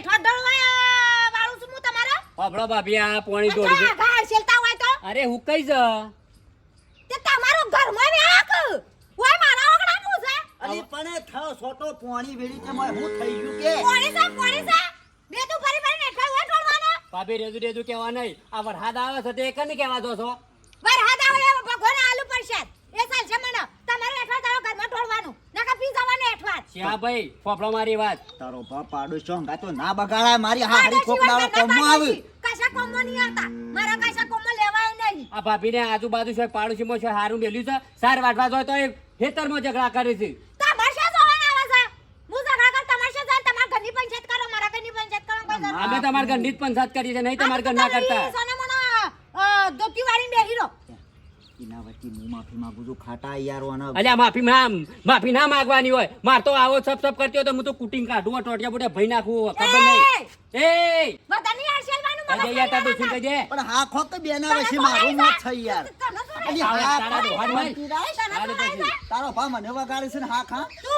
નેઠો દળવા વાળું છું હું તમારો આપણો ભાભી આ પાણી ઢોળી છે. ઘા છેલતા હોય તો અરે હું કઈ જ તે તમારો ઘરમાં વેક ઓય મારા ઓગણાનું છે અલી પણ થાવ સોટો પોણી વેડી છે મોય હું થઈ ગયું કે પોણી છે બે તું ફરી ફરી નેઠો હોય ઢોળવાનો ભાભી રેજુ કેવા નહીં આ વરસાદ આવે છે તે કને કેવા દો છો વરસાદ આવે ભગવાન આલુ પડશે એ સાલ છે મને તમારે નેઠો તારો ઘરમાં ઢોળવાનું નકા પી જવાને નેઠવાત શ્યા ભાઈ ફોફળો મારી વાત તારો બાપ પાડોશો હંગા તો ના બગાડાય મારી હારી છોકરાઓ કોમમાં આવે કશા કોમમાં નહીં આવતા મારા કશા કોમમાં લેવાય નહીં આ ભાભીને આજુબાજુ છે પાડોશીમાં છે હારું મેલ્યું છે સાર વાટવા જોઈએ તો એ ખેતરમાં ઝઘડા કરે છે તમાશા જોવાના આવે છે હું ઝઘડા કર તમાશા જાય તમારા ઘરની પંચાયત કરો મારા ઘરની પંચાયત કરો કોઈ જરૂર અમે તમારા ઘરની જ પંચાયત કરી છે નહીં તમારા ઘરના કરતા સોને મને દોતી વાળી બેહી રહો એના વચ્ચે હું માફી માંગુ છું ખાટા યાર ઓના અલ્યા માફી ના માંગવાની હોય માર તો આવો સપ કરતી હોય તો હું તો કુટિંગ કાઢું ટોટિયા બોટિયા ભઈ નાખું ખબર નહીં એ બધાની આશીર્વાદનું મગજ અજય યાર તાર દોશી કજે પણ હા ખોક બેના વચ્ચે મારું મોત થઈ યાર અલી હા તારા દોહાન ભાઈ તારો ભા મને વગાડે છે ને હા ખા તું